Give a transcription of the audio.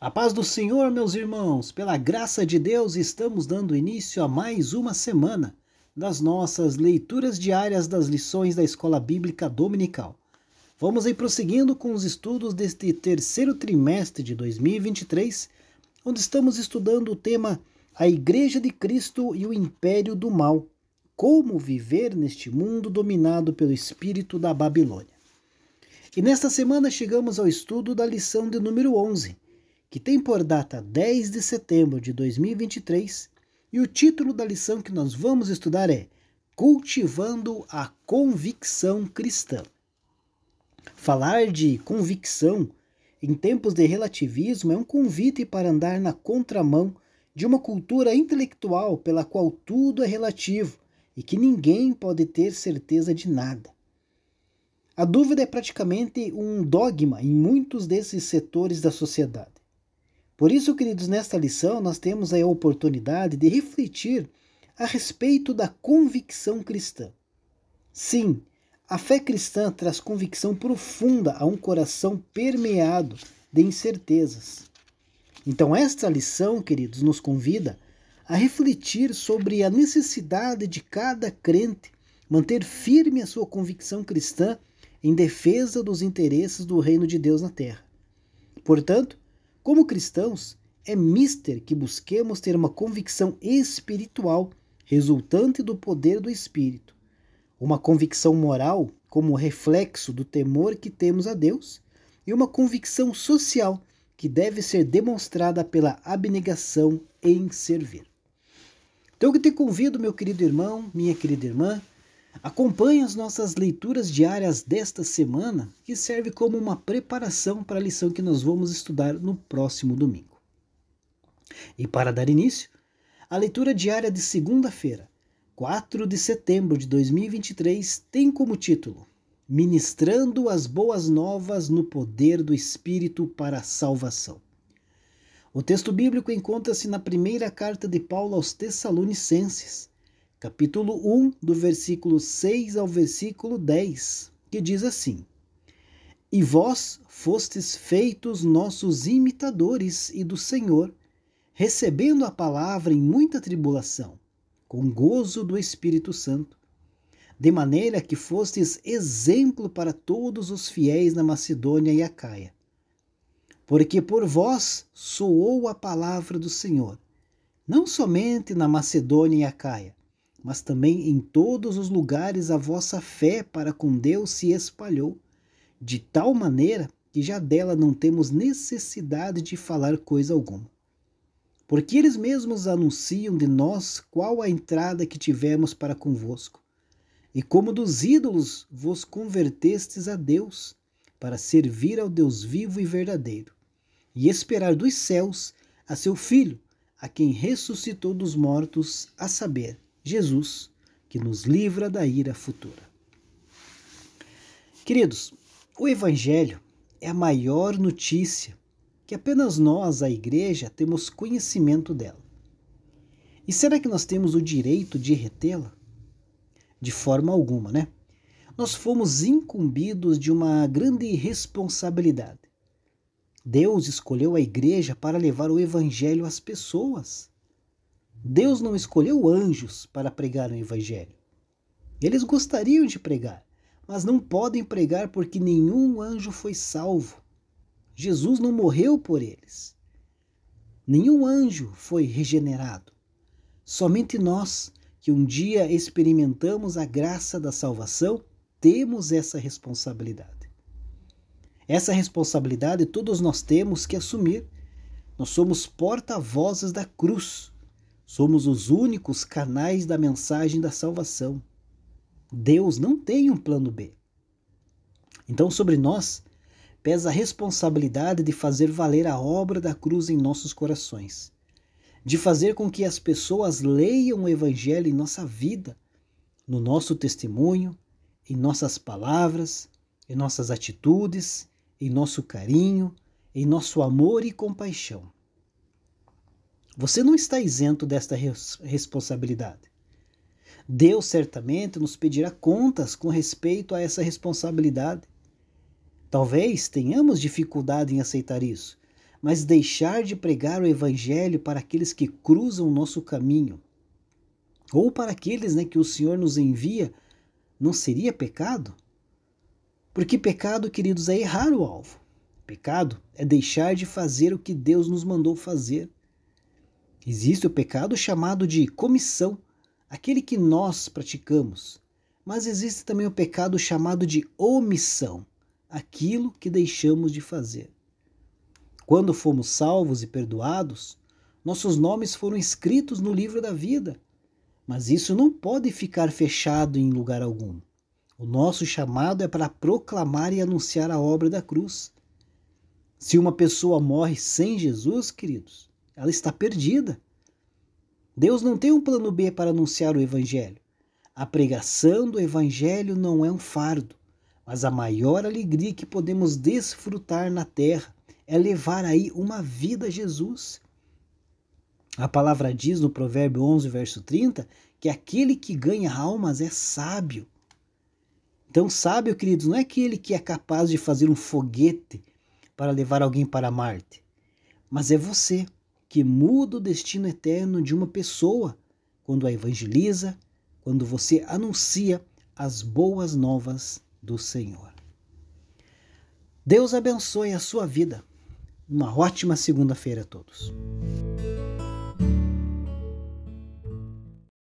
A paz do Senhor, meus irmãos, pela graça de Deus, estamos dando início a mais uma semana das nossas leituras diárias das lições da Escola Bíblica Dominical. Vamos aí prosseguindo com os estudos deste terceiro trimestre de 2023, onde estamos estudando o tema A Igreja de Cristo e o Império do Mal, como viver neste mundo dominado pelo espírito da Babilônia. E nesta semana chegamos ao estudo da lição de número 11, que tem por data 10 de setembro de 2023, e o título da lição que nós vamos estudar é Cultivando a Convicção Cristã. Falar de convicção em tempos de relativismo é um convite para andar na contramão de uma cultura intelectual pela qual tudo é relativo e que ninguém pode ter certeza de nada. A dúvida é praticamente um dogma em muitos desses setores da sociedade. Por isso, queridos, nesta lição nós temos a oportunidade de refletir a respeito da convicção cristã. Sim, a fé cristã traz convicção profunda a um coração permeado de incertezas. Então, esta lição, queridos, nos convida a refletir sobre a necessidade de cada crente manter firme a sua convicção cristã em defesa dos interesses do reino de Deus na terra. Portanto, como cristãos, é mister que busquemos ter uma convicção espiritual resultante do poder do Espírito, uma convicção moral como reflexo do temor que temos a Deus e uma convicção social que deve ser demonstrada pela abnegação em servir. Então eu te convido, meu querido irmão, minha querida irmã, acompanhe as nossas leituras diárias desta semana, que serve como uma preparação para a lição que nós vamos estudar no próximo domingo. E para dar início, a leitura diária de segunda-feira, 4 de setembro de 2023, tem como título Ministrando as Boas Novas no Poder do Espírito para a Salvação. O texto bíblico encontra-se na primeira carta de Paulo aos Tessalonicenses, capítulo 1, do versículo 6 ao versículo 10, que diz assim: E vós fostes feitos nossos imitadores e do Senhor, recebendo a palavra em muita tribulação, com gozo do Espírito Santo, de maneira que fostes exemplo para todos os fiéis na Macedônia e Acaia. Porque por vós soou a palavra do Senhor, não somente na Macedônia e Acaia, mas também em todos os lugares a vossa fé para com Deus se espalhou, de tal maneira que já dela não temos necessidade de falar coisa alguma. Porque eles mesmos anunciam de nós qual a entrada que tivemos para convosco, e como dos ídolos vos convertestes a Deus, para servir ao Deus vivo e verdadeiro, e esperar dos céus a seu Filho, a quem ressuscitou dos mortos, a saber, Jesus, que nos livra da ira futura. Queridos, o Evangelho é a maior notícia que apenas nós, a Igreja, temos conhecimento dela. E será que nós temos o direito de retê-la? De forma alguma, né? Nós fomos incumbidos de uma grande responsabilidade. Deus escolheu a Igreja para levar o Evangelho às pessoas. Deus não escolheu anjos para pregar o Evangelho. Eles gostariam de pregar, mas não podem pregar porque nenhum anjo foi salvo. Jesus não morreu por eles. Nenhum anjo foi regenerado. Somente nós, que um dia experimentamos a graça da salvação, temos essa responsabilidade. Essa responsabilidade todos nós temos que assumir. Nós somos porta-vozes da cruz. Somos os únicos canais da mensagem da salvação. Deus não tem um plano B. Então, sobre nós, pesa a responsabilidade de fazer valer a obra da cruz em nossos corações, de fazer com que as pessoas leiam o Evangelho em nossa vida, no nosso testemunho, em nossas palavras, em nossas atitudes, em nosso carinho, em nosso amor e compaixão. Você não está isento desta responsabilidade. Deus certamente nos pedirá contas com respeito a essa responsabilidade. Talvez tenhamos dificuldade em aceitar isso, mas deixar de pregar o evangelho para aqueles que cruzam o nosso caminho, ou para aqueles, que o Senhor nos envia, não seria pecado? Porque pecado, queridos, é errar o alvo. Pecado é deixar de fazer o que Deus nos mandou fazer. Existe o pecado chamado de comissão, aquele que nós praticamos. Mas existe também o pecado chamado de omissão, aquilo que deixamos de fazer. Quando fomos salvos e perdoados, nossos nomes foram escritos no livro da vida. Mas isso não pode ficar fechado em lugar algum. O nosso chamado é para proclamar e anunciar a obra da cruz. Se uma pessoa morre sem Jesus, queridos, ela está perdida. Deus não tem um plano B para anunciar o Evangelho. A pregação do Evangelho não é um fardo, mas a maior alegria que podemos desfrutar na terra é levar aí uma vida a Jesus. A palavra diz no Provérbio 11, verso 30, que aquele que ganha almas é sábio. Então, sábio, queridos, não é aquele que é capaz de fazer um foguete para levar alguém para Marte, mas é você que muda o destino eterno de uma pessoa quando a evangeliza, quando você anuncia as boas novas do Senhor. Deus abençoe a sua vida. Uma ótima segunda-feira a todos.